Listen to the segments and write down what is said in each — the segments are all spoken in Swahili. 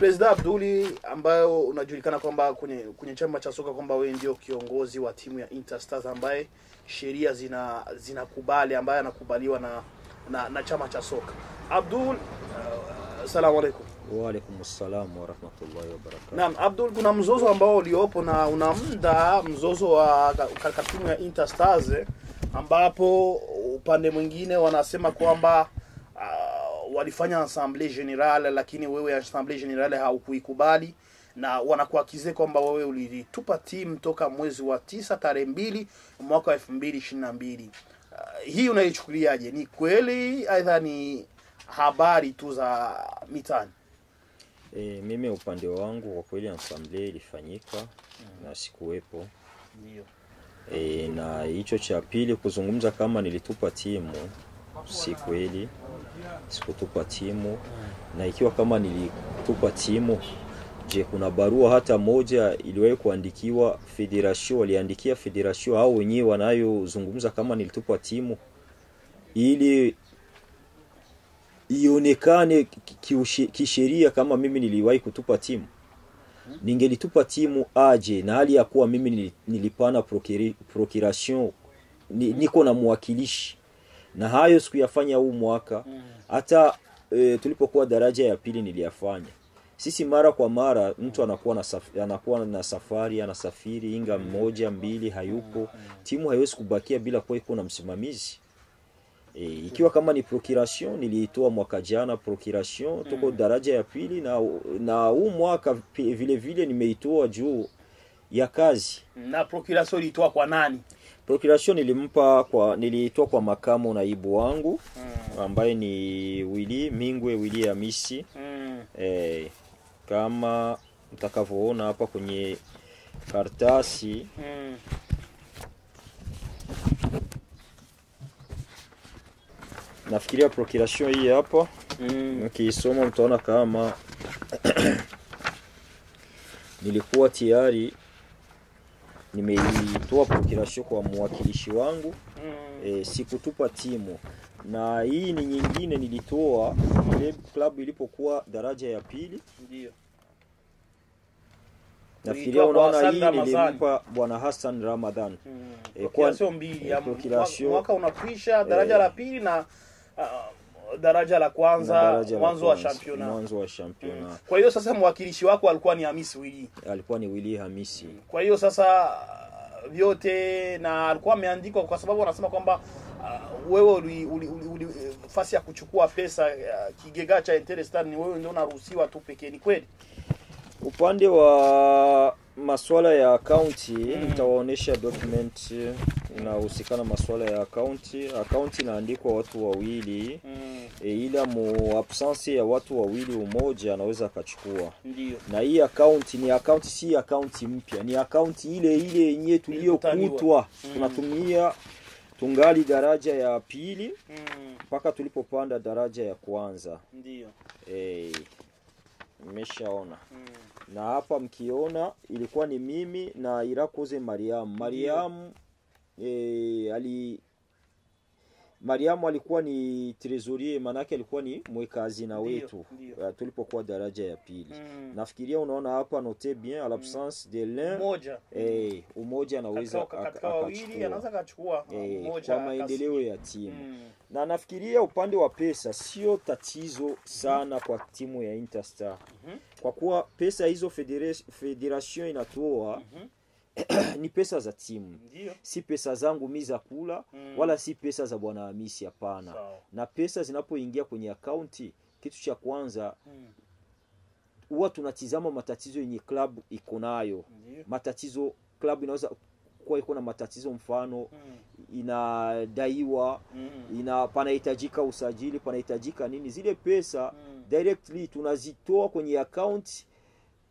President Abduli, ambayo unajulikana kwamba kwenye chama cha soka kwamba wewe ndio kiongozi wa timu ya Interstars ambaye sheria zinakubali, ambaye anakubaliwa na chama cha soka. Abdul, asalamu alaykum. Wa alaykum assalam wa rahmatullahi wa barakatuh. Naam, Abdul, kuna mzozo ambao uliopo na una muda, mzozo wa katika timu ya Interstars, ambapo upande mwingine wanasema kwamba walifanya Assemblée Générale, lakini wewe Assemblée Générale haukuikubali, na wanakuakize kwamba wewe ulitupa timu toka mwezi wa 9 tarehe 2 mwaka 2022. Hii unaichukuliaje? Ni kweli aidha ni habari tu za mitani? Mimi upande wangu kwa kweli Assemblée ilifanyika na sikuwepo. Ndio. Na hicho cha pili kuzungumza kama nilitupa timu, si kweli. Sikutupa timu. Na ikiwa kama nilitupa timu, je, kuna barua hata moja iliwahi kuandikiwa federation, waliandikia federation au wenyewe wanayozungumza kama nilitupa timu ili ionekane kisheria kama mimi niliwahi kutupa timu? Ningelitupa timu aje na hali ya kuwa mimi nilipana procuration, niko na mwakilishi, na hayo sikuyafanya huu mwaka. Hata tulipokuwa daraja ya pili niliyafanya. Sisi mara kwa mara mtu anakuwa na safari, anasafiri inga moja mbili hayupo, timu haiwezi kubakia bila kuwa iko na msimamizi. Ikiwa kama ni procuration niliitoa mwaka jana procuration, tuko daraja ya pili, na huu mwaka vile vile nimeitoa juu ya kazi. Na procuration ilitoa kwa nani? Procuration nilitoa kwa makamu naibu wangu ambaye ni Willy Hamisi. Kama mtakavyoona hapa kwenye karatasi, nafikiria procuration hii hapa, mkiisoma mtaona kama nilikuwa tayari nimeitoa procuration kwa mwakilishi wangu. Sikutupa timu. Na hii ni nyingine nilitoa club ilipokuwa daraja ya pili. Ndio. Nafikiria unaona hii nilimpa Bwana Hassan Ramadan. Procuration mbili ya mwaka unakwisha, daraja la pili na daraja la kwanza, mwanzo wa championnat. Kwa hiyo sasa mwakilishi wako alikuwa ni Hamisi Willy. Alikuwa ni Willy Hamisi. Kwa hiyo sasa vyote, na alikuwa ameandikwa kwa sababu wanasema kwamba wewe uli fasi ya kuchukua pesa kigega cha Interstars ni wewe ndio unaruhusiwa tu pekee. Ni kweli? Upande wa masuala ya account nitawaonesha document inahusikana masuala ya account inaandikwa watu wawili. Ila mu absence ya watu wawili umoja anaweza akachukua. Ndio. Na hii account ni account, si account mpya, ni account ile yenyewe tuliyokutwa tunatumia tungali daraja ya pili mpaka tulipopanda daraja ya kwanza. Ndio. Nimeshaona. Na hapa mkiona ilikuwa ni mimi na Irakoze Mariam. Mariam alikuwa ni trésorier, manake alikuwa ni mweka hazina wetu tulipokuwa daraja ya pili. Nafikiria unaona hapa note bien à l'absence de l'un umoja anaweza akachukua kwa maendeleo ya timu. Na nafikiria upande wa pesa sio tatizo sana kwa timu ya Interstars. Kwa kuwa pesa hizo federation inatoa ni pesa za timu. Si pesa zangu mimi za kula, wala si pesa za Bwana Hamisi, hapana. Na pesa zinapoingia kwenye akaunti, kitu cha kwanza huwa tunatizama matatizo yenye club iko nayo. Matatizo club inaweza kuwa iko na matatizo, mfano inadaiwa, panahitajika usajili, panahitajika nini, zile pesa directly tunazitoa kwenye account.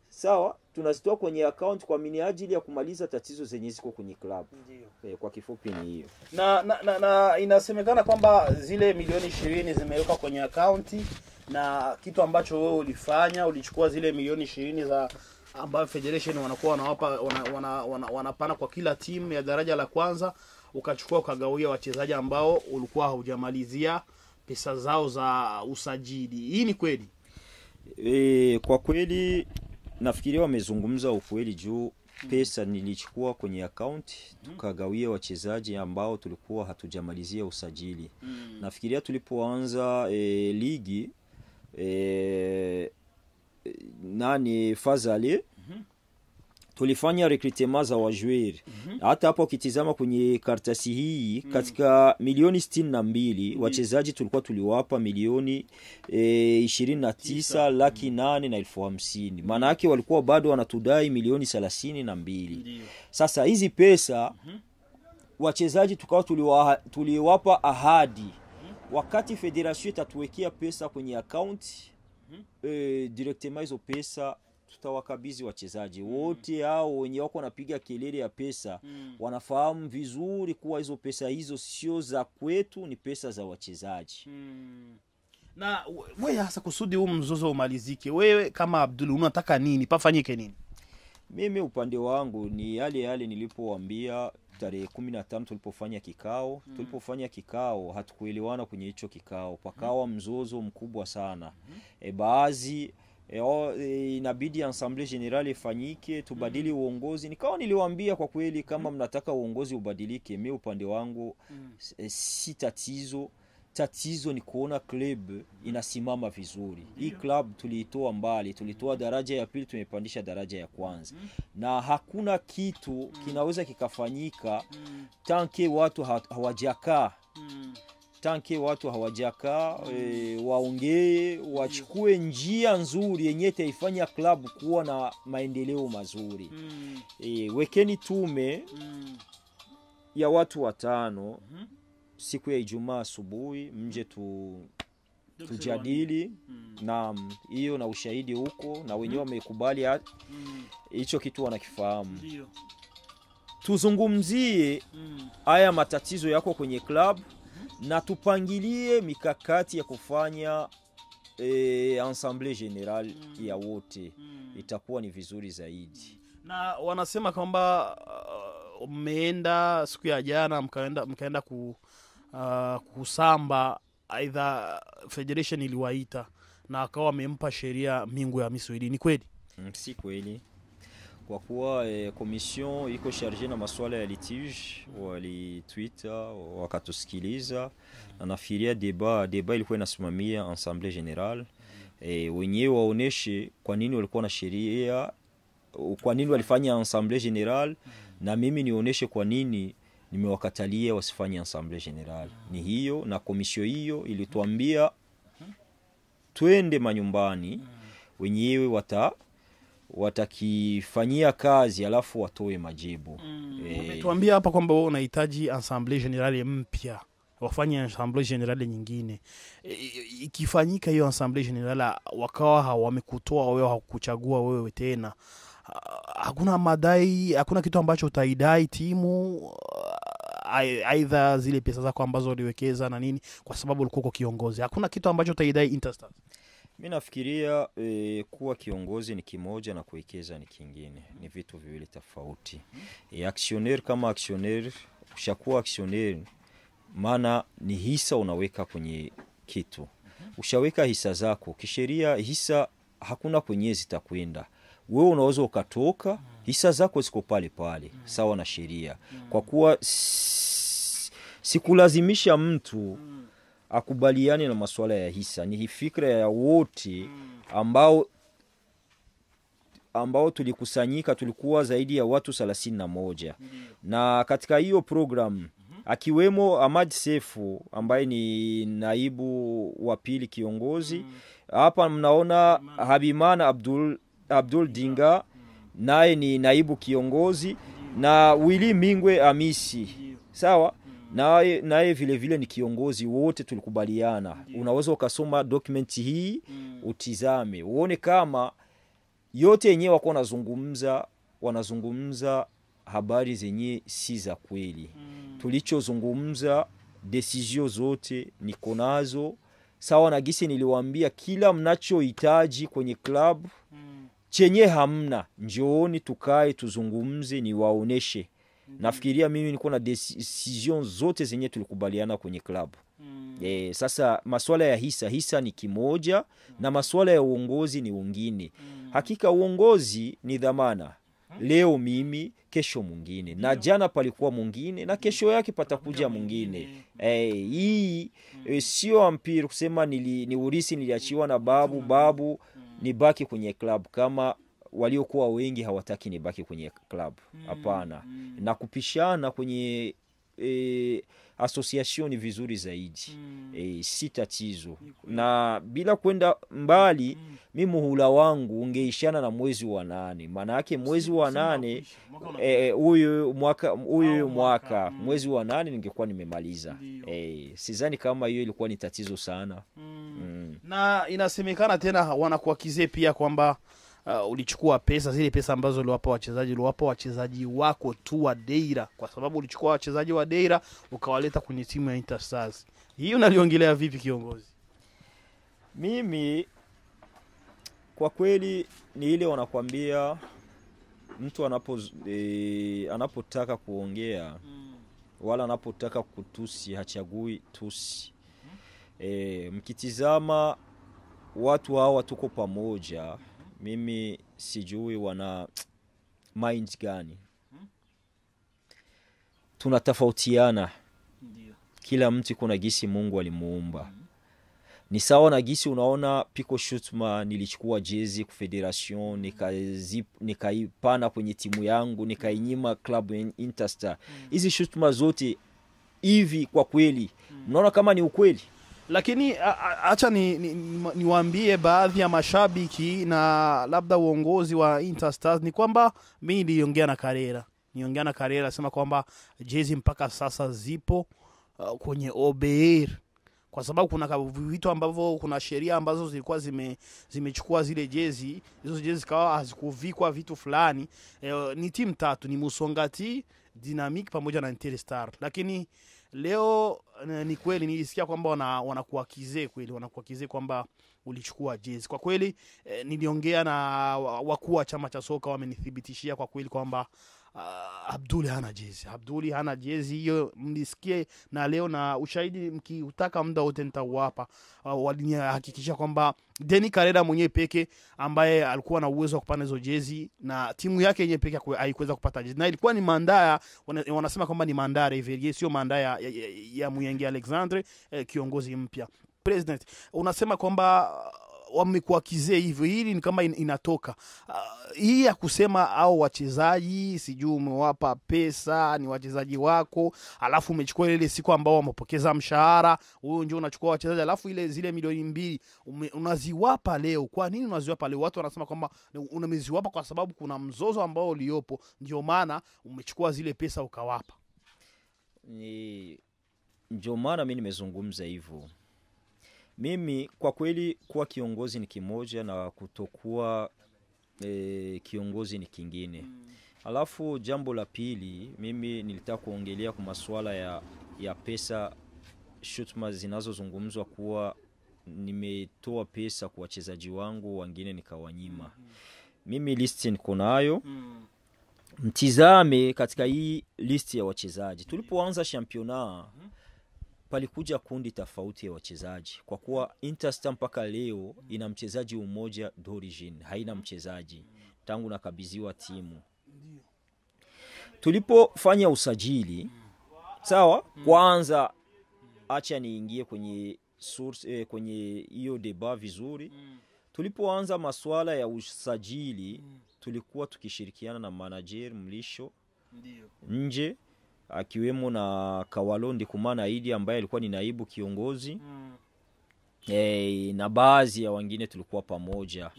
Sawa, tunazitoa kwenye account kwa minajili ya kumaliza tatizo zenye ziko kwenye club. Ndio. Kwa kifupi ni hiyo. Na inasemekana kwamba zile milioni 20 zimewekwa kwenye account, na kitu ambacho wewe ulifanya, ulichukua zile milioni 20 za ambayo federation wanakuwa wanawapa wanapana kwa kila timu ya daraja la kwanza, ukachukua ukagawia wachezaji ambao ulikuwa haujamalizia pesa zao za usajili. Hii ni kweli? Kwa kweli nafikiria wamezungumza ukweli juu pesa nilichukua kwenye account tukagawia wachezaji ambao tulikuwa hatujamalizia usajili. Nafikiria tulipoanza ligi nani Fazale tulifanya recruitment za wajueri. Hata hapo ukitizama kwenye karatasi hii katika milioni 62 wachezaji tulikuwa tuliwapa milioni 29,850,000. Maana yake walikuwa bado wanatudai milioni 32. Sasa hizi pesa wachezaji tukawa tuliwapa ahadi wakati federation itatuwekea pesa kwenye account directement hizo pesa tutawakabizi wachezaji wote hao wenye wako wanapiga kelele ya pesa wanafahamu vizuri kuwa hizo pesa hizo sio za kwetu, ni pesa za wachezaji. Na wewe hasa kusudi huu mzozo umalizike, wewe kama Abdul unataka nini pafanyike nini? Mimi upande wangu ni yale nilipowaambia tarehe 15 tulipofanya kikao. Tulipofanya kikao hatukuelewana kwenye hicho kikao, pakawa mzozo mkubwa sana. Baadhi inabidi Assemblée Générale ifanyike tubadili uongozi. Niliwaambia kwa kweli kama mnataka uongozi ubadilike, mimi upande wangu si tatizo ni kuona club inasimama vizuri. Hii club tulitoa mbali, tulitoa daraja ya pili tumepandisha daraja ya kwanza. Na hakuna kitu kinaweza kikafanyika tanke watu hawajakaa. Waongee, wachukue njia nzuri yenye itaifanya club kuwa na maendeleo mazuri. Wekeni tume ya watu 5 siku ya Ijumaa asubuhi mje tujadili na hiyo na ushahidi huko na wenyewe wamekubali hicho kitu wanakifahamu. Tuzungumzie haya matatizo yako kwenye club na tupangilie mikakati ya kufanya Assemblée Générale ya wote. Itakuwa ni vizuri zaidi. Na wanasema kwamba mmeenda siku ya jana mkaenda kusamba, aidha federation iliwaita na akawa amempa sheria Mingu ya Miswahili. Ni kweli? Si kweli. Kwa kuwa commission iko chargée na masuala ya litige, walitwita wakatusikiliza na nafikiria deba ilikuwa inasimamia Assemblée Générale. Wenyewe waoneshe kwa nini walikuwa na sheria, kwa nini walifanya Assemblée Générale, na mimi nionyeshe kwa nini nimewakatalia wasifanye Assemblée Générale. Ni hiyo, na commission hiyo ilituambia twende manyumbani, wenyewe watakifanyia kazi alafu watoe majibu. Tuambia hapa kwamba wewe unahitaji Assemblée Générale mpya, wafanye Assemblée Générale nyingine. Ikifanyika hiyo Assemblée Générale wakawa hawamekutoa wewe, hawakuchagua wewe tena, hakuna madai, hakuna kitu ambacho utaidai timu, aidha zile pesa zako ambazo uliwekeza na nini, kwa sababu ulikuwa kiongozi, hakuna kitu ambacho utaidai Interstars? Mimi nafikiria kuwa kiongozi ni kimoja na kuwekeza ni kingine, ni vitu viwili tofauti. Actionnaire kama actionnaire, ushakuwa actionnaire maana ni hisa unaweka kwenye kitu. Ushaweka hisa zako, kisheria hisa hakuna kwenye zitakwenda. Wewe unaweza ukatoka, hisa zako ziko pale pale, sawa na sheria. Kwa kuwa sikulazimisha mtu akubaliane na masuala ya hisa, ni fikra ya wote ambao tulikusanyika, tulikuwa zaidi ya watu 31. Na katika hiyo program akiwemo Ahmad Sefu ambaye ni naibu wa pili kiongozi. Hapa mnaona Habimana Abdul Dinga naye ni naibu kiongozi, na Willy Mingwe Amisi sawa naye vile vile ni kiongozi. Wote tulikubaliana. Unaweza ukasoma document hii utizame uone kama yote yenyewe wako wanazungumza habari zenye si za kweli. Tulichozungumza decision zote niko nazo, sawa na gisi niliwaambia kila mnachohitaji kwenye club chenye hamna, njooni tukae tuzungumze niwaoneshe. Nafikiria mimi niko na decision zote zenye tulikubaliana kwenye club. Sasa masuala ya hisa ni kimoja na masuala ya uongozi ni wengine. Hakika uongozi ni dhamana. Leo mimi, kesho mwingine, na jana palikuwa mwingine, na kesho yake patakuja mwingine. Hii sio mpira kusema ni urisi niliachiwa na babu nibaki kwenye club kama waliokuwa wengi hawataki nibaki kwenye club. Hapana. Na kupishana kwenye association ni vizuri zaidi. Si tatizo. Na bila kwenda mbali, mimi muhula wangu ungeishana na mwezi wa 8. Maana yake mwezi wa 8 huyu mwaka mwezi wa 8 ningekuwa nimemaliza. Sidhani kama hiyo ilikuwa ni tatizo sana. Na inasemekana tena wanakuakize pia kwamba ulichukua zile pesa ambazo uliwapa wachezaji wako tu wa Deira, kwa sababu ulichukua wachezaji wa Deira ukawaleta kwenye timu ya Interstars. Hii unaliongelea vipi kiongozi? Mimi kwa kweli ni ile wanakuambia mtu anapotaka kuongea wala anapotaka kutusi hachagui tusi. Mkitizama watu hawa tuko pamoja, mimi sijui wana mind gani. Tunatofautiana. Kila mtu kuna gisi Mungu alimuumba. Ni sawa na gisi unaona Pico Shutma nilichukua jezi ku federation nikaipana kwenye timu yangu nikainyima club Interstar. Hizi Shutma zote hivi kwa kweli mnaona kama ni ukweli? Lakini acha niwaambie baadhi ya mashabiki na labda uongozi wa Interstars ni kwamba mimi niliongea na Karera sema kwamba jezi mpaka sasa zipo kwenye OBR, kwa sababu kuna vitu ambavyo kuna sheria ambazo zilikuwa zimechukua zile jezi, hizo jezi kawa hazikuvikwa vitu fulani. Ni timu 3, ni Musongati, Dynamic pamoja na Interstar. Lakini leo ni kweli nilisikia kwamba wanakuakize kwamba ulichukua jezi. Kwa kweli niliongea na wakuu wa chama cha soka, wamenithibitishia kwa kweli kwamba Abduli hana jezi. Hiyo mlisikie na leo, na ushahidi mkiutaka muda wote nitawapa. Walinihakikishia kwamba Deni Karera mwenyewe peke ambaye alikuwa na uwezo wa kupata hizo jezi, na timu yake yenyewe peke haikuweza kupata jezi, na ilikuwa ni mandaya. Wanasema kwamba ni mandaya Reverie, sio mandaya ya Muyenge Alexandre, kiongozi mpya president. Unasema kwamba wamekuakize hivyo, hili ni kama inatoka hii ya kusema au wachezaji sijui umewapa pesa ni wachezaji wako, alafu umechukua ile siku ambao wamepokeza mshahara, wewe ndio unachukua wachezaji, alafu zile milioni 2 unaziwapa leo. Kwa nini unaziwapa leo? Watu wanasema kwamba unameziwapa kwa sababu kuna mzozo ambao uliopo, ndio maana umechukua zile pesa ukawapa. Ndio maana mimi nimezungumza hivyo. Mimi kwa kweli kuwa kiongozi ni kimoja na kutokuwa kiongozi ni kingine. Alafu jambo la pili, mimi nilitaka kuongelea kwa masuala ya pesa Shutma zinazozungumzwa kuwa nimetoa pesa kwa wachezaji wangu wengine nikawanyima. Mimi list niko nayo. Mtizame katika hii list ya wachezaji. Tulipoanza championnat palikuja kundi tofauti ya wachezaji, kwa kuwa Interstar mpaka leo ina mchezaji mmoja d'origine, haina mchezaji tangu nakabidhiwa timu. Tulipofanya usajili sawa, kwanza acha niingie kwenye source kwenye hiyo deba vizuri. Tulipoanza masuala ya usajili tulikuwa tukishirikiana na manager Mlisho nje, akiwemo na Kawalondi Kumana Idi ambaye alikuwa ni naibu kiongozi. Na baadhi ya wengine tulikuwa pamoja.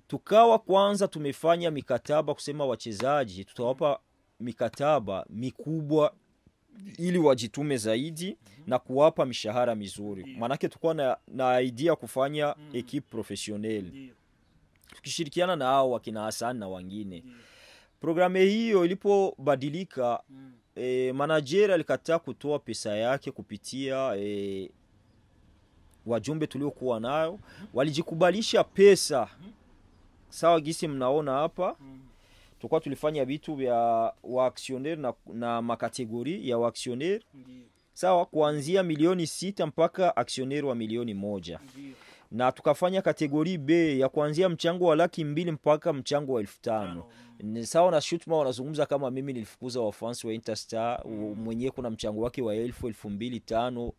Tukawa kwanza tumefanya mikataba kusema wachezaji tutawapa mikataba mikubwa ili wajitume zaidi na kuwapa mishahara mizuri. Manake tulikuwa na idea kufanya equipe professionnelle, tukishirikiana na hao wakina Hassan na wengine. Programe hiyo ilipobadilika, manager alikataa kutoa pesa yake kupitia wajumbe tuliokuwa nayo. Walijikubalisha pesa sawa gisi mnaona hapa. Tulifanya vitu vya waaktionnaire na makategori ya waaktionnaire sawa, kuanzia milioni 6 mpaka aksioneri wa milioni 1. Na tukafanya kategori B ya kuanzia mchango wa 200,000 mpaka mchango wa 5,000. Ni sawa na Shutma wanazungumza kama mimi nilifukuza wafansi wa Interstar, mwenyewe kuna mchango wake wa 1000, 2,500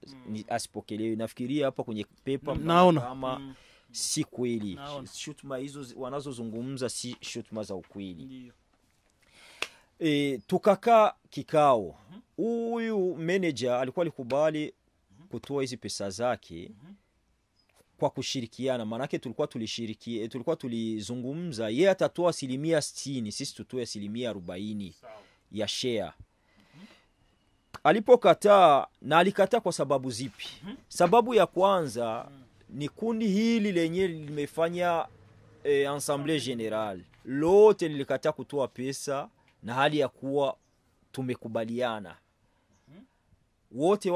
asipokelewe. Nafikiria hapa kwenye paper kama si kweli. Shutma hizo wanazozungumza si shutma za ukweli. Tukakaa kikao. Huyu manager alikuwa alikubali kutoa hizi pesa zake kwa kushirikiana. Manake tulikuwa tulizungumza yeye atatoa 60%, sisi tutoe 40% ya share. Alipokataa, na alikataa kwa sababu zipi? Sababu ya kwanza ni kundi hili lenye limefanya Assemblée Générale lote lilikataa kutoa pesa, na hali ya kuwa tumekubaliana wote.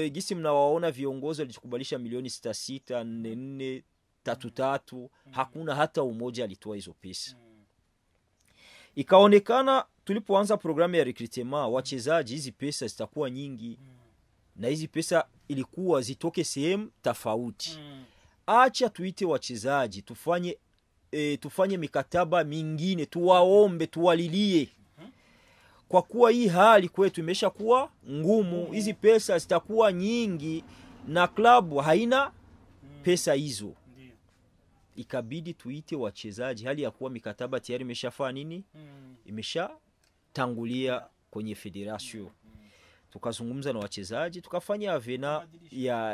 Gisi mnawaona viongozi walikubalisha milioni 6,6, 4,4, 3,3, hakuna hata umoja alitoa hizo pesa. Ikaonekana tulipoanza programu ya recruitment wachezaji, hizi pesa zitakuwa nyingi, na hizi pesa ilikuwa zitoke sehemu tofauti. Acha tuite wachezaji tufanye mikataba mingine, tuwaombe, tuwalilie, kwa kuwa hii hali kwetu imeshakuwa ngumu, hizi pesa zitakuwa nyingi na klabu haina pesa hizo. Ikabidi tuite wachezaji, hali ya kuwa mikataba tayari imeshafanya nini, imeshatangulia kwenye federation. Tukazungumza na wachezaji, tukafanya avena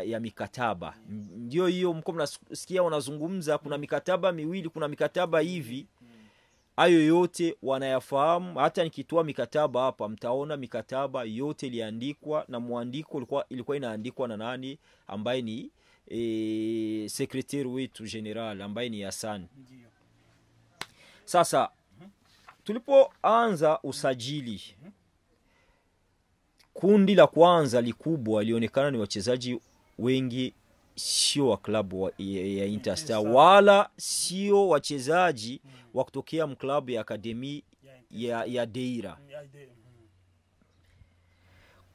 ya mikataba. Ndio hiyo mko mnasikia wanazungumza, kuna mikataba miwili, kuna mikataba hivi. Hayo yote wanayafahamu. Hata nikitoa mikataba hapa mtaona mikataba yote iliandikwa, na muandiko ilikuwa inaandikwa na nani, ambaye ni secretary wetu general ambaye ni Hassan. Sasa tulipoanza usajili, kundi la kwanza likubwa lionekana ni wachezaji wengi sio wa klabu ya Interstar, wala sio wachezaji wa kutokea mklabu ya akademi ya Deira.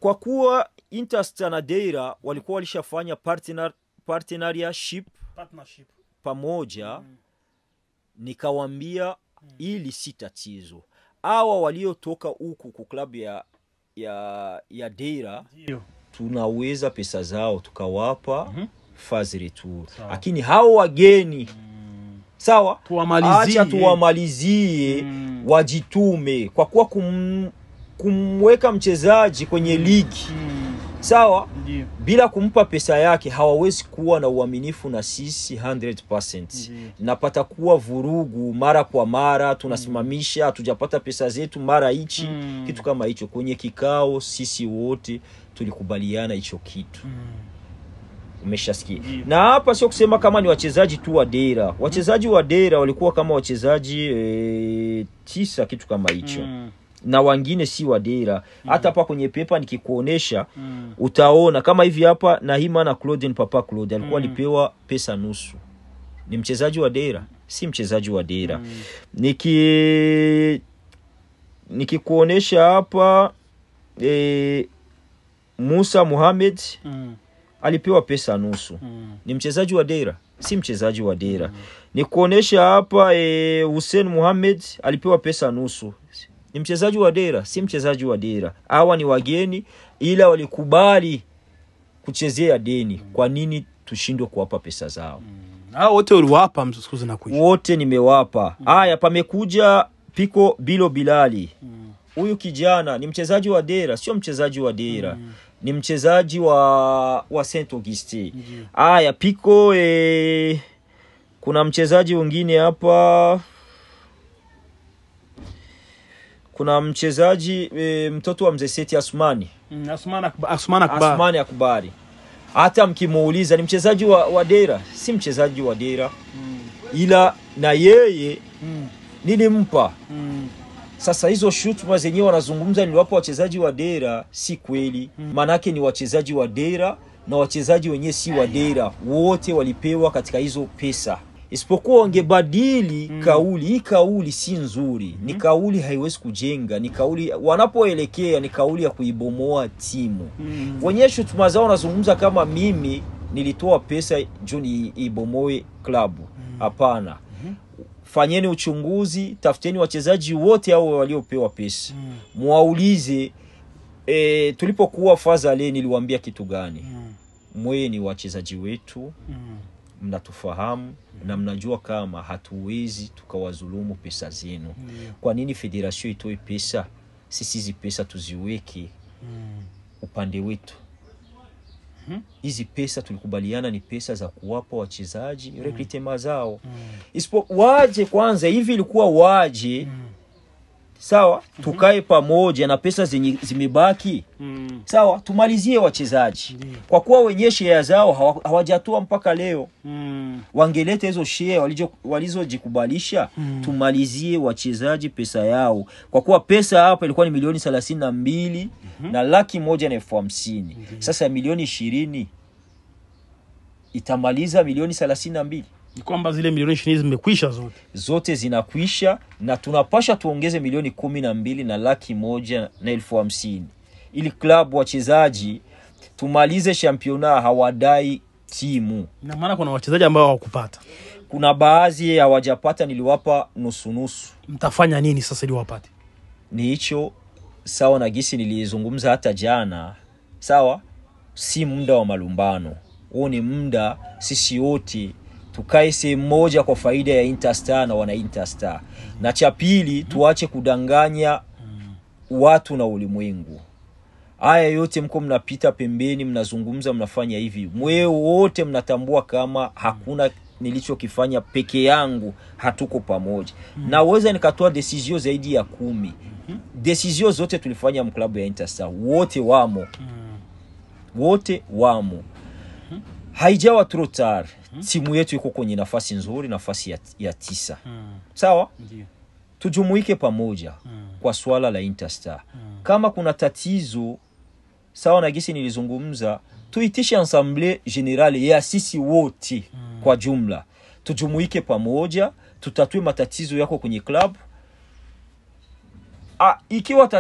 Kwa kuwa Interstar na Deira walikuwa walishafanya partnership pamoja, nikawambia ili si tatizo. Hawa waliotoka huku kwa klabu ya Deira tunaweza pesa zao tukawapa phase retour. Lakini hao wageni sawa, acha tuwamalizie wajitume, kwa kuwa kumweka mchezaji kwenye ligi sawa, bila kumpa pesa yake hawawezi kuwa na uaminifu na sisi 100%. Napata kuwa vurugu mara kwa mara, tunasimamisha, hatujapata pesa zetu mara hichi, kitu kama hicho. Kwenye kikao sisi wote tulikubaliana hicho kitu. Umeshasikia? Na hapa sio kusema kama ni wachezaji tu wa Deira. Wachezaji wa Deira walikuwa kama wachezaji 9 kitu kama hicho. Na wengine si wa Deira. Hata hapa kwenye pepa nikikuonesha utaona kama hivi hapa Nahima na Claude, Papa Claude alikuwa alipewa pesa nusu. Ni mchezaji wa Deira? Si mchezaji wa Deira. Nikikuonesha hapa Musa Mohamed alipewa pesa nusu. Ni mchezaji wa Deira? Si mchezaji wa Deira. Nikuonesha hapa Hussein Mohamed alipewa pesa nusu. Ni mchezaji wa Deira? Si mchezaji wa Deira. Hawa ni wageni ila walikubali kuchezea deni. Kwa nini tushindwe kuwapa pesa zao? Hao wote uliwapa msukuzi na kuishi? Wote nimewapa. Haya, pamekuja Piko Bilo Bilali. Huyu kijana ni mchezaji wa Deira? Sio mchezaji wa Deira. Ni mchezaji wa Saint Augustin. Haya, Piko kuna mchezaji mwingine hapa. Kuna mchezaji mtoto wa Mzee Seti Asmani. Asmani Akbari. Hata mkimuuliza ni mchezaji wa Deira? Si mchezaji wa Deira. Ila na yeye nilimpa. Sasa hizo shutuma zenyewe wanazungumza niliwapa wachezaji wa Deira, si kweli. Manake ni wachezaji wa Deira na wachezaji wenyewe si wa Deira. Wote walipewa katika hizo pesa. Isipokuwa wangebadili kauli. Hii kauli si nzuri. Ni kauli haiwezi kujenga. Ni kauli wanapoelekea ni kauli ya kuibomoa timu. Wenyewe shutuma zao wanazungumza kama mimi nilitoa pesa juu ibomoe klabu. Hapana. Fanyeni uchunguzi, tafuteni wachezaji wote hao waliopewa pesa. Muwaulize tulipokuwa Fazale niliwaambia kitu gani? Mwe ni wachezaji wetu. Mnatufahamu na mnajua kama hatuwezi tukawazulumu pesa zenu. Kwa nini federation itoe pesa? Sisi hizi pesa tuziweke upande wetu. Hizi pesa tulikubaliana ni pesa za kuwapa wachezaji recruitment zao. Waje kwanza hivi ilikuwa waje. Sawa, tukae pamoja na pesa zimebaki. Sawa, tumalizie wachezaji. Kwa kuwa wenye share zao hawajatoa mpaka leo. Wangeleta hizo share walizojikubalisha, tumalizie wachezaji pesa yao. Kwa kuwa pesa hapa ilikuwa ni milioni 32 na 150,000. Sasa milioni 20 itamaliza milioni 32. Ni kwamba zile milioni 20 zimekwisha zote. Zote zinakwisha na tunapasha tuongeze milioni 12 na 150,000. Ili club wachezaji tumalize championnat hawadai timu. Ina maana kuna wachezaji ambao hawakupata. Kuna baadhi hawajapata, niliwapa nusu. Mtafanya nini sasa ili wapate? Ni hicho sawa na gisi nilizungumza hata jana. Sawa? Si muda wa malumbano. Huo ni muda sisi wote tukae sehemu moja kwa faida ya Interstar na wana Interstar. Na cha pili tuache kudanganya watu na ulimwengu. Haya yote mko mnapita pembeni, mnazungumza, mnafanya hivi. Mwe wote mnatambua kama hakuna nilichokifanya peke yangu, hatuko pamoja. Naweza nikatoa decision zaidi ya 10. Decision zote tulifanya mklabu ya Interstar. Wote wamo. Wote wamo. Haijawa trop tard. Timu yetu iko kwenye nafasi nzuri, nafasi ya 9. Sawa? Ndiyo. Tujumuike pamoja kwa swala la Interstar. Kama kuna tatizo, sawa na gisi nilizungumza, tuitishe ensemble generale ya sisi wote kwa jumla. Tujumuike pamoja, tutatue matatizo yako kwenye club. Ikiwa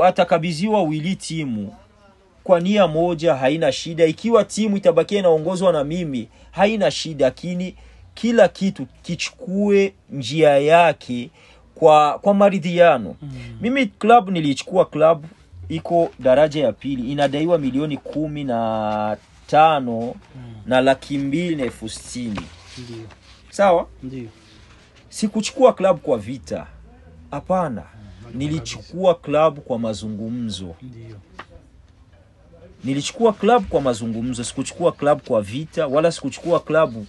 atakabiziwa wili timu kwa nia moja haina shida. Ikiwa timu itabakia inaongozwa na mimi haina shida, lakini kila kitu kichukue njia yake kwa maridhiano. Mimi club nilichukua club iko daraja ya pili, inadaiwa milioni 15 na 260,000. Ndio. Sawa? Ndio. Sikuchukua club kwa vita. Hapana. Nilichukua club kwa mazungumzo. Ndio. Nilichukua club kwa mazungumzo, sikuchukua club kwa vita, wala sikuchukua club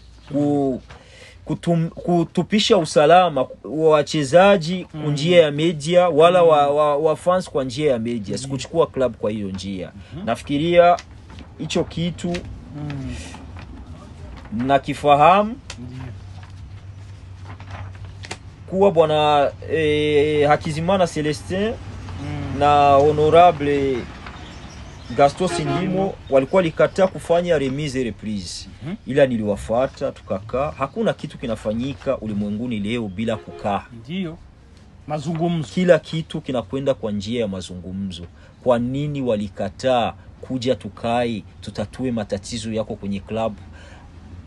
kutupisha usalama wa wachezaji kwa njia ya media, wala wa fans kwa njia ya media. Sikuchukua club kwa hiyo njia. Nafikiria hicho kitu na kifahamu. Kuwa bwana Hakizimana Celestin na honorable Gaston Sindimo walikuwa likataa kufanya remise reprise. Ila niliwafuata tukakaa. Hakuna kitu kinafanyika ulimwenguni leo bila kukaa. Ndio. Mazungumzo. Kila kitu kinakwenda kwa njia ya mazungumzo. Kwa nini walikataa kuja tukae tutatue matatizo yako kwenye club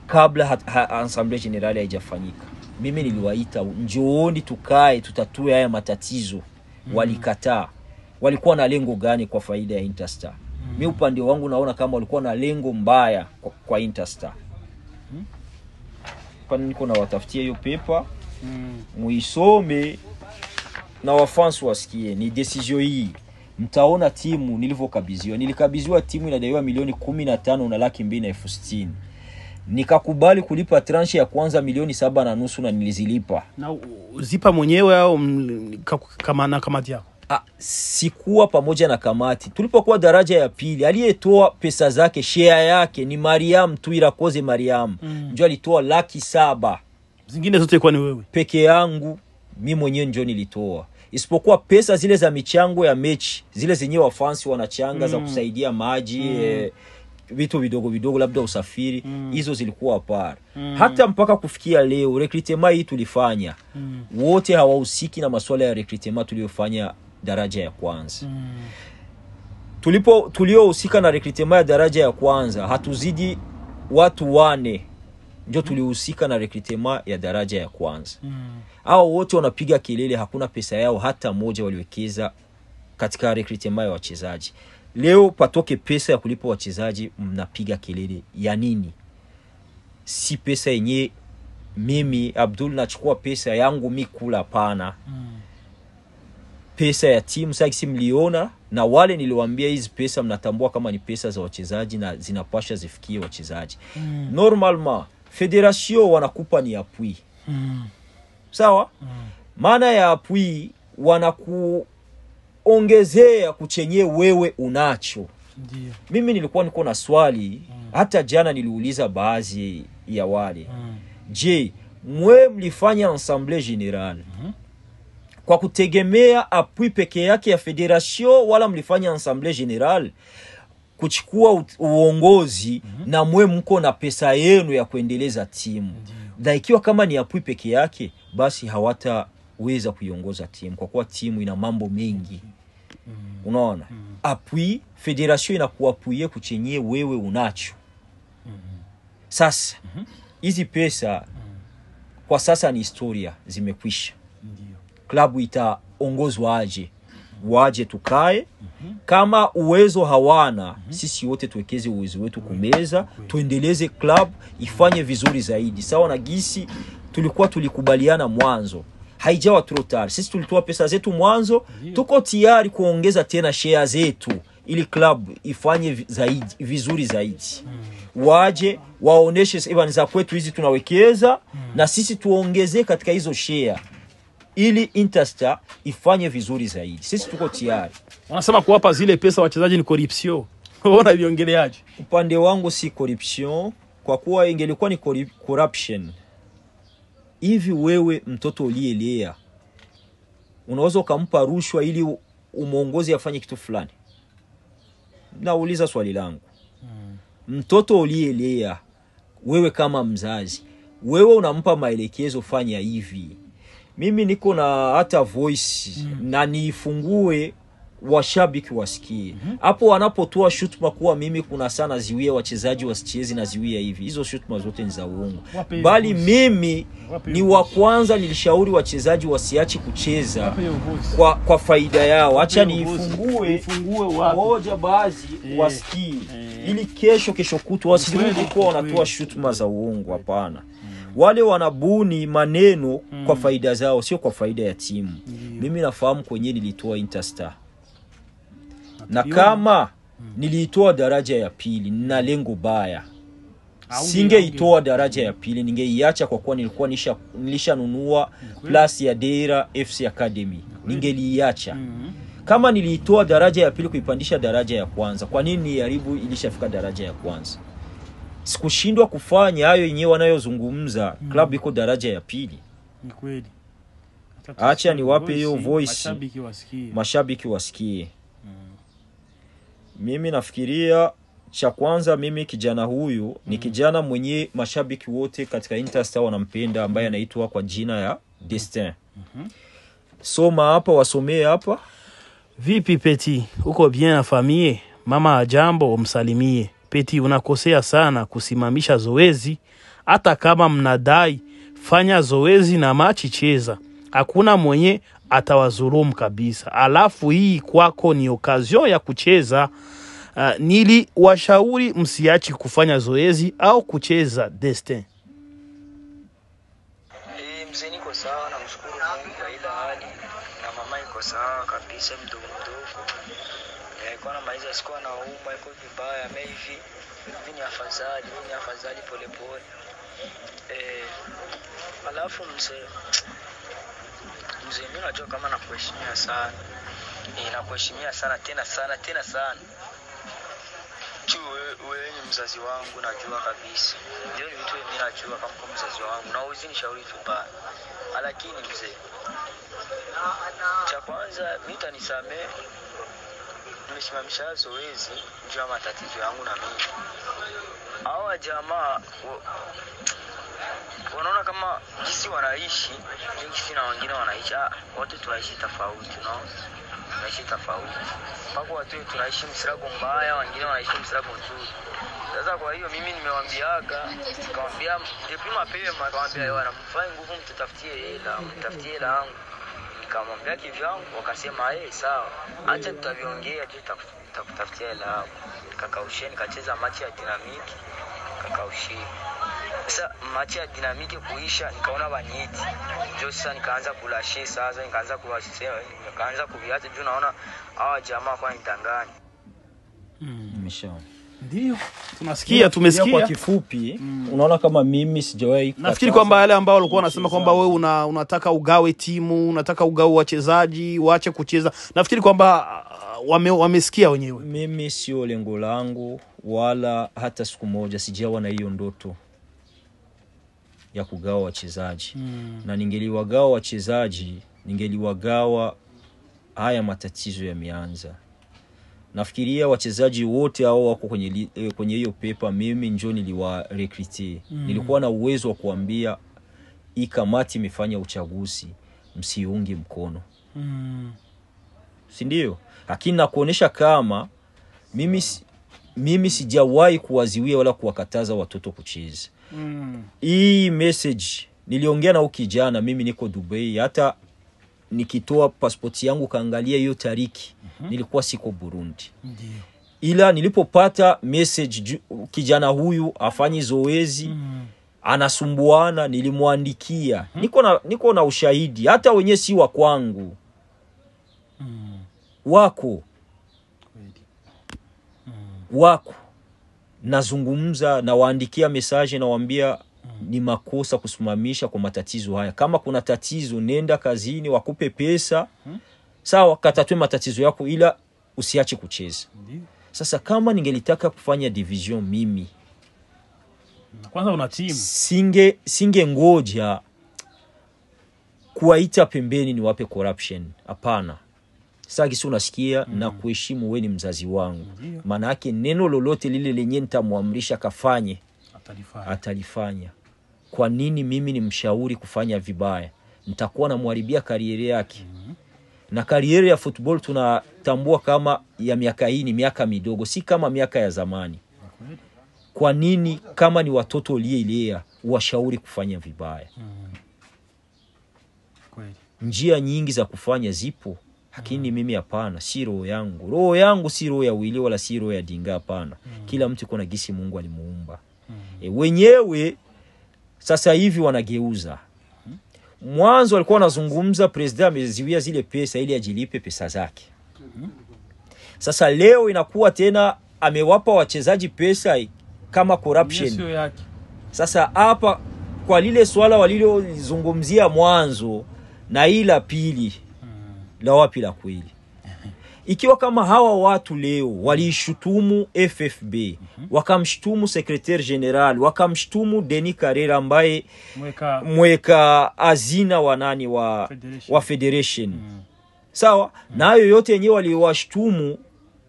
kabla ensemble generale haijafanyika? Mimi niliwaita, njooni tukae tutatue haya matatizo. Walikataa. Walikuwa na lengo gani kwa faida ya Interstar? Mimi upande wangu naona kama walikuwa na lengo mbaya kwa Interstar. Kwa niko na watafutia hiyo paper, muisome na wafans wasikie ni decision hii. Mtaona timu nilivyokabidhiwa. Nilikabidhiwa timu inadaiwa milioni 15 na 260,000. Nikakubali kulipa tranche ya kwanza milioni 7.5 na nilizilipa. Na zipa mwenyewe au kama na kamati yako? Sikuwa pamoja na kamati. Tulipokuwa daraja ya pili, aliyetoa pesa zake, share yake ni Mariam Tuirakoze Mariam. Ndio alitoa 700,000. Zingine zote kwa ni wewe? Peke yangu, mimi mwenyewe ndio nilitoa. Isipokuwa pesa zile za michango ya mechi, zile zenyewe wafansi wanachanga za kusaidia maji, vitu vidogo vidogo labda usafiri, hizo zilikuwa apart. Hata mpaka kufikia leo recruitment hii tulifanya, wote hawahusiki na masuala ya recruitment tuliyofanya daraja ya kwanza. Tuliohusika na recruitment ya daraja ya kwanza hatuzidi watu 4 ndio tulihusika na recruitment ya daraja ya kwanza. Hao wote wanapiga kelele, hakuna pesa yao hata moja waliwekeza katika recruitment ya wachezaji. Leo patoke pesa ya kulipa wachezaji, mnapiga kelele ya nini? Si pesa yenye mimi Abdul nachukua pesa yangu kula pana. Pesa ya timu sasa mliona, na wale niliwaambia hizi pesa mnatambua kama ni pesa za wachezaji na zinapasha zifikie wachezaji. Normalement federation wanakupa ni appui. Sawa? Maana ya appui wanakuongezea kuchenye wewe unacho. Ndio. Mimi nilikuwa niko na swali, hata jana niliuliza baadhi ya wale. Je, mwe mlifanya ensemble general kwa kutegemea appui peke yake ya federation, wala mlifanya ensemble general kuchukua uongozi na mwe mko na pesa yenu ya kuendeleza timu? Na ikiwa kama ni appui peke yake, basi hawataweza kuiongoza timu kwa kuwa timu ina mambo mengi. Unaona? Appui federation inakuapuie kuchenye wewe unacho. Sasa hizi pesa kwa sasa ni historia, zimekwisha. Klabu itaongozwa aje? Waje tukae, kama uwezo hawana, sisi wote tuwekeze uwezo wetu kumeza, tuendeleze club ifanye vizuri zaidi. Sawa na gisi tulikubaliana mwanzo. Haijawa trop tard. Sisi tulitoa pesa zetu mwanzo, tuko tayari kuongeza tena share zetu ili club ifanye zaidi, vizuri zaidi. Waje waoneshe even za kwetu hizi tunawekeza, na sisi tuongeze katika hizo share ili Interstar ifanye vizuri zaidi. Sisi tuko tayari. Wanasema kuwapa zile pesa wachezaji ni corruption. Unaona viongeleaje? Upande wangu si corruption, kwa kuwa ingelikuwa ni corruption. Hivi wewe mtoto uliyelea unaweza ukampa rushwa ili umuongozi afanye kitu fulani? Nauliza swali langu. Mtoto uliyelea wewe kama mzazi, wewe unampa maelekezo fanya hivi. Mimi niko na hata voice na nifungue washabiki wasikie. Hapo wanapotoa shutuma kuwa mimi kuna sana ziwia wachezaji wasichezi na ziwia hivi, hizo shutuma zote ni za uongo. Bali mimi ni wa kwanza nilishauri wachezaji wasiache kucheza kwa faida yao. Acha nifungue moja baadhi wasikie ili kesho kutu wasirudi kuwa wanatoa shutuma za uongo. Hapana. Wale wanabuni maneno kwa faida zao, sio kwa faida ya timu. Mimi nafahamu kwenye nilitoa Interstar. Na kama niliitoa daraja ya pili na lengo baya, singeitoa daraja ya pili, ningeiacha kwa kuwa nilikuwa nilishanunua plus ya Dera FC Academy. Ningeliacha. Kama niliitoa daraja ya pili kuipandisha daraja ya kwanza, kwa nini niharibu ilishafika daraja ya kwanza? Sikushindwa kufanya hayo yenyewe wanayozungumza. Club iko daraja ya pili. Ni kweli. Acha niwape hiyo voice mashabiki wasikie. Mimi nafikiria cha kwanza, mimi kijana huyu ni kijana mwenye mashabiki wote katika Interstar wanampenda, ambaye anaitwa kwa jina ya Destin. Soma hapa, wasomee hapa. Vipi Peti, uko bien na famille? Mama ajambo, umsalimie. Peti, unakosea sana kusimamisha zoezi. Hata kama mnadai, fanya zoezi na machi cheza. Hakuna mwenye atawazulumu kabisa. Alafu hii kwako ni okazio ya kucheza. Nili washauri msiachi kufanya zoezi au kucheza Destin. Mzee niko sawa, na mshukuru Mungu kwa ila hali, na mama iko sawa kabisa, mdogo. Kwa na maiza sikuwa na umma, iko vibaya maybe. Mimi ni afadhali pole pole. Alafu mzee mimi najua kama nakuheshimia sana. Nakuheshimia sana tena sana. Wewe ni mzazi wangu, najua kabisa. Ndio ni vitu mimi najua kama mzazi wangu, na usinishauri vibaya. Lakini mzee, cha kwanza mimi nitanisamee nimesimamisha zoezi juu ya matatizo yangu na mimi. Hawa jamaa wanaona kama jinsi wanaishi, jinsi na wengine wanaishi, wote tunaishi tofauti, no? Tunaishi tofauti. Mpaka watu tunaishi msirago mbaya, wengine wanaishi msirago nzuri. Sasa kwa hiyo mimi nimewaambiaga, nikamwambia depuis mapema, nikamwambia wana mfanye nguvu mtutafutie hela yangu. Nikamwambia kivyangu, wakasema sawa. Acha tutaviongea tu tutakutafutia hela yako. Kakausheni, nikacheza machi ya Dinamiki, kakausheni. Sasa machi ya Dinamiki kuisha, nikaona banyiti. Ndio sasa nikaanza kulashe sasa, nikaanza kuviacha juu naona hawa jamaa kwa nitangani. Nimeshaona. Ndio. Tumesikia. Kwa kifupi, unaona kama mimi sijawahi. Nafikiri kwamba wale ambao walikuwa wanasema kwamba wewe unataka ugawe timu, unataka ugawe wachezaji, waache kucheza. Nafikiri kwamba wamesikia wenyewe. Mimi sio lengo langu wala hata siku moja sijawa na hiyo ndoto ya kugawa wachezaji. Na ningeliwagawa wachezaji, ningeliwagawa haya matatizo yameanza. Nafikiria wachezaji wote hao wako kwenye hiyo pepa, mimi njoo niliwa recruiter. Nilikuwa na uwezo wa kuambia hii kamati imefanya uchaguzi, msiunge mkono. Si ndio? Lakini na kuonesha kama mimi sijawahi kuwaziwia wala kuwakataza watoto kucheza. Hii message niliongea na ukijana, mimi niko Dubai, hata nikitoa passport yangu kaangalia hiyo tariki, nilikuwa siko Burundi. Ndio. Ila nilipopata message kijana huyu afanye zoezi, anasumbuana, nilimwandikia. Niko na ushahidi, hata wenyewe si wa kwangu. Wako. Nazungumza na waandikia message na waambia ni makosa kusimamisha kwa matatizo haya. Kama kuna tatizo nenda kazini, wakupe pesa. Sawa, katatue matatizo yako, ila usiache kucheza. Sasa kama ningelitaka kufanya division mimi, kwanza una timu, singe ngoja kuwaita pembeni ni wape corruption. Hapana. Sasa kisi unasikia na kuheshimu wewe ni mzazi wangu. Maana yake neno lolote lile lenye nitamuamrisha kafanye, atalifanya. Kwa nini mimi ni mshauri kufanya vibaya? Nitakuwa namharibia kariere yake. Na kariere ya football tunatambua kama ya miaka hii ni miaka midogo, si kama miaka ya zamani. Kwa nini kama ni watoto lielea washauri kufanya vibaya? Njia nyingi za kufanya zipo, lakini mimi hapana, si roho yangu. Roho yangu si roho ya Wili wala si roho ya Dinga, hapana. Kila mtu kuna gisi Mungu alimuumba. Wenyewe sasa hivi wanageuza. Mwanzo walikuwa wanazungumza president ameziwia zile pesa ili ajilipe pesa zake. Sasa leo inakuwa tena amewapa wachezaji pesa kama corruption. Sasa hapa kwa lile swala walilozungumzia mwanzo na ila pili, la wapi la kweli? Ikiwa kama hawa watu leo walishutumu FFB, wakamshutumu secrétaire général, wakamshutumu Denis Karera ambaye mweka hazina wa federation. Sawa? Na hayo yote yenyewe waliwashtumu,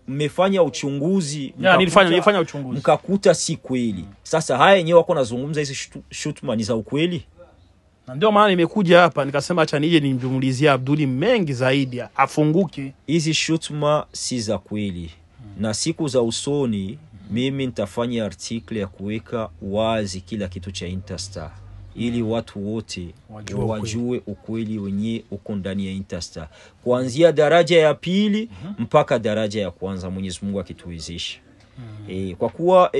mmefanya uchunguzi, nilifanya uchunguzi, mkakuta si kweli. Sasa haya yenyewe wako nazungumza hizo shutuma ni za ukweli. Na ndio maana nimekuja hapa nikasema acha nije nimjumulizia Abduli mengi zaidi afunguke. Hizi shutuma si za kweli. Na siku za usoni mimi nitafanya article ya kuweka wazi kila kitu cha Interstar ili watu wote wajue ukweli wenye uko ndani ya Interstar, kuanzia daraja ya pili mpaka daraja ya kwanza, Mwenyezi Mungu akituwezesha. Kwa kuwa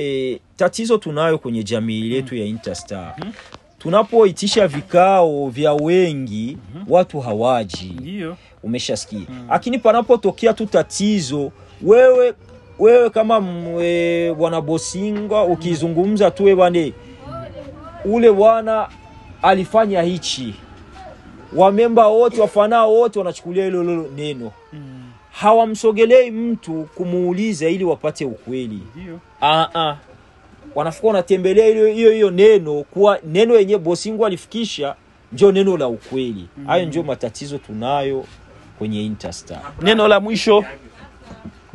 tatizo tunayo kwenye jamii yetu ya Interstar, tunapoitisha vikao vya wengi watu hawaji. Ndio. Umeshasikia. Lakini panapotokea tu tatizo, wewe kama bwana Bosinga ukizungumza tu bwana ule wana alifanya hichi, wamemba wote wafanao wote wanachukulia hilo neno. Hawamsogelei mtu kumuuliza ili wapate ukweli. Ndio. Wanafika wanatembelea hiyo neno, kwa neno yenye Bosingo alifikisha ndio neno la ukweli. Hayo ndio matatizo tunayo kwenye Interstar. Neno la mwisho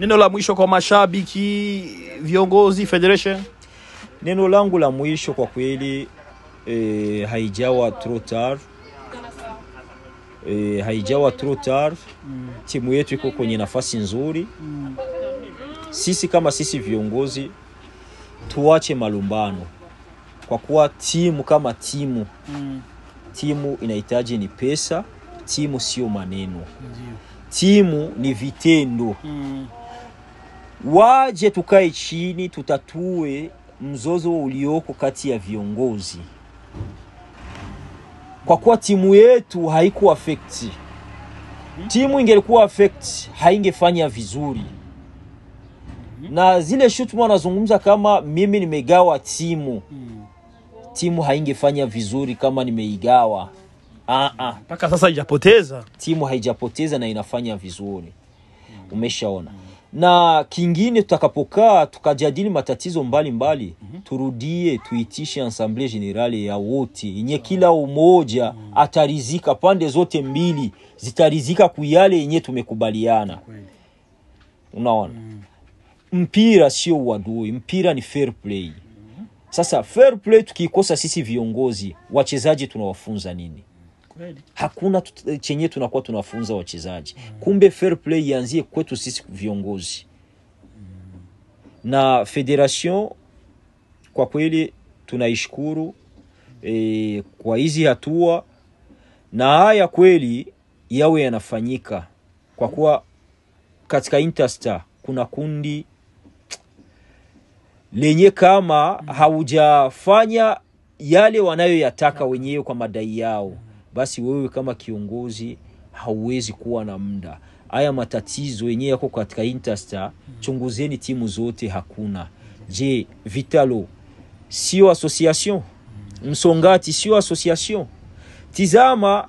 Neno la mwisho kwa mashabiki, viongozi, federation. Neno langu la mwisho kwa kweli haijawa trop tard. Haijawa trop tard. Timu yetu iko kwenye nafasi nzuri. Sisi kama sisi viongozi tuache malumbano. Kwa kuwa timu kama timu, timu inahitaji ni pesa, timu sio maneno. Timu ni vitendo. Waje tukae chini tutatue mzozo ulioko kati ya viongozi. Kwa kuwa timu yetu haikuwa affect. Timu ingelikuwa affect haingefanya vizuri. Na zile shutuma wanazungumza kama mimi nimegawa timu. Timu haingefanya vizuri kama nimeigawa. Mpaka sasa haijapoteza. Timu haijapoteza na inafanya vizuri. Umeshaona. Na kingine tutakapokaa tukajadili matatizo mbalimbali, turudie tuitishe assemblée générale ya wote yenye kila umoja atarizika, pande zote mbili zitarizika kuyale yenye tumekubaliana. Unaona? Mpira sio uadui, mpira ni fair play. Sasa fair play tukikosa sisi viongozi, wachezaji tunawafunza nini? Hakuna chenye tunakuwa tunafunza wachezaji. Kumbe fair play ianzie kwetu sisi viongozi. Na federation kwa kweli tunaishukuru kwa hizi hatua, na haya kweli yawe yanafanyika. Kwa kuwa katika Interstar kuna kundi lenye kama haujafanya yale wanayoyataka wenyewe kwa madai yao, basi wewe kama kiongozi hauwezi kuwa na muda. Haya matatizo yenyewe yako katika Interstar, chunguzeni timu zote hakuna. Je, Vitalo sio association? Msongati sio association? Tizama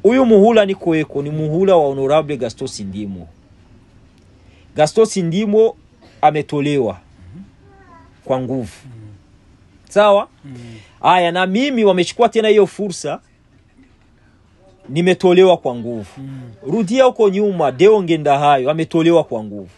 huyu muhula ni muhula wa Honorable Gaston Sindimo. Gaston Sindimo ametolewa kwa nguvu. Sawa? Haya, na mimi wamechukua tena hiyo fursa, nimetolewa kwa nguvu. Rudia huko nyuma, Deo Ngendahayo ametolewa kwa nguvu.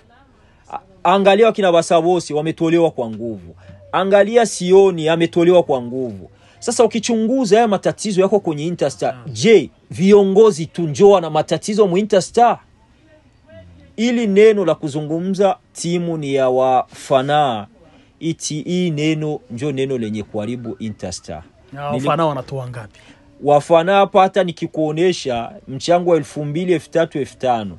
Angalia kina Basabosi wametolewa kwa nguvu. Angalia Sioni ametolewa kwa nguvu. Sasa ukichunguza haya matatizo yako kwenye Interstar, je, viongozi tunjoa na matatizo mu Interstar? Ili neno la kuzungumza timu ni ya wafana, hii neno njo neno lenye kuharibu Interstar. Wafana wanatoa ngapi? Wafana hapa hata nikikuonesha mchango wa 2000, 3000, 5000.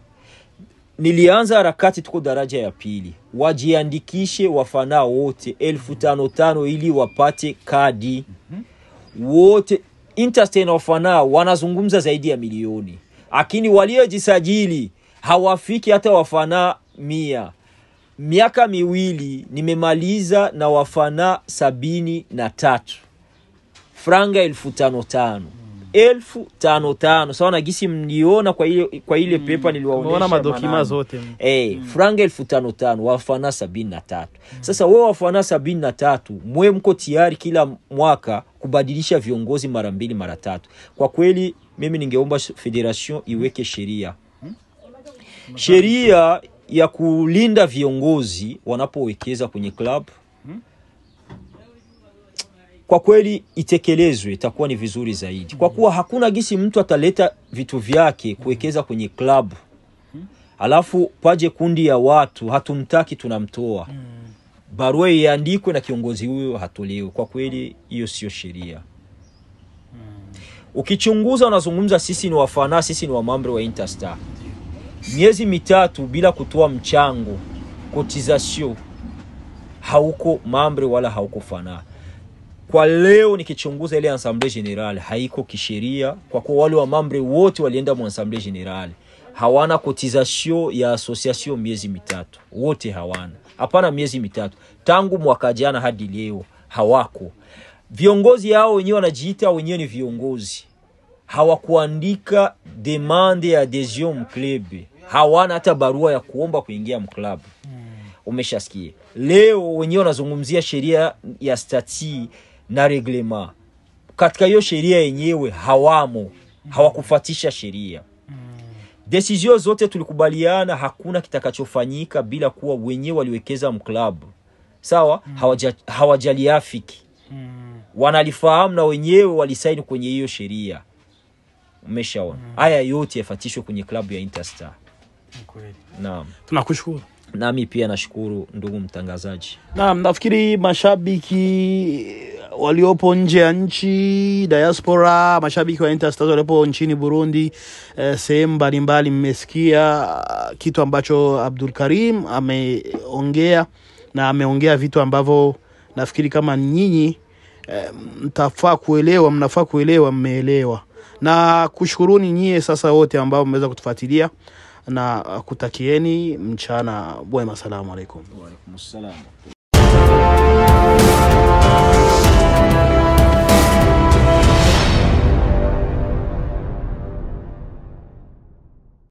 Nilianza harakati tuko daraja ya pili. Wajiandikishe wafana wote 1500 ili wapate kadi. Wote Interstar na wafana wanazungumza zaidi ya milioni. Lakini waliojisajili hawafiki hata wafana 100. Miaka miwili nimemaliza na wafana 73. Franga 1500. 1500. Sawa na gisi mliona kwa ile pepa niliwaonesha. Unaona madokima zote. Franga 1500 wafana 73. Sasa wewe wafana 73, mwe mko tayari kila mwaka kubadilisha viongozi mara 2 mara 3. Kwa kweli mimi ningeomba federation iweke sheria. Sheria ya kulinda viongozi wanapowekeza kwenye club. Kwa kweli itekelezwe, itakuwa ni vizuri zaidi. Kwa kuwa hakuna gisi mtu ataleta vitu vyake kuwekeza kwenye club, alafu paje kundi ya watu hatumtaki tunamtoa. Barua iandikwe na kiongozi huyo hatolewe. Kwa kweli hiyo sio sheria. Ukichunguza unazungumza sisi ni wafana, sisi ni wamambre wa Interstar. Miezi 3 bila kutoa mchango, cotisation, hauko mambre wala hauko fana. Kwa leo nikichunguza ile assemblée générale haiko kisheria, kwa kuwa wale wa mambre wote walienda mu assemblée générale. Hawana cotisation ya association miezi 3. Wote hawana. Hapana miezi 3. Tangu mwaka jana hadi leo hawako. Viongozi hao wenyewe wanajiita wenyewe ni viongozi. Hawakuandika demande ya adhesion mclub. Hawana hata barua ya kuomba kuingia mclub. Umeshasikia. Leo wenyewe wanazungumzia sheria ya statut na reglement. Katika hiyo sheria yenyewe hawamo. Hawakufuatisha sheria. Decision zote tulikubaliana hakuna kitakachofanyika bila kuwa wenyewe waliwekeza mklabu. Sawa? Hawajaliafiki. Wanalifahamu na wenyewe walisaini kwenye hiyo sheria. Umeshaona. Haya yote yafatishwe kwenye klabu ya Interstar. Kweli. Naam. Tunakushukuru. Nami pia nashukuru ndugu mtangazaji. Naam, nafikiri mashabiki waliopo nje ya nchi, diaspora, mashabiki wa Interstar waliopo nchini Burundi, sehemu mbalimbali mmesikia kitu ambacho Abdul Karim ameongea, na ameongea vitu ambavyo nafikiri kama nyinyi mnafaa kuelewa, mmeelewa. Na kushukuruni nyie sasa wote ambao mmeweza kutufuatilia, na kutakieni mchana mwema. Asalamu alaykum. Wa alaykum assalam.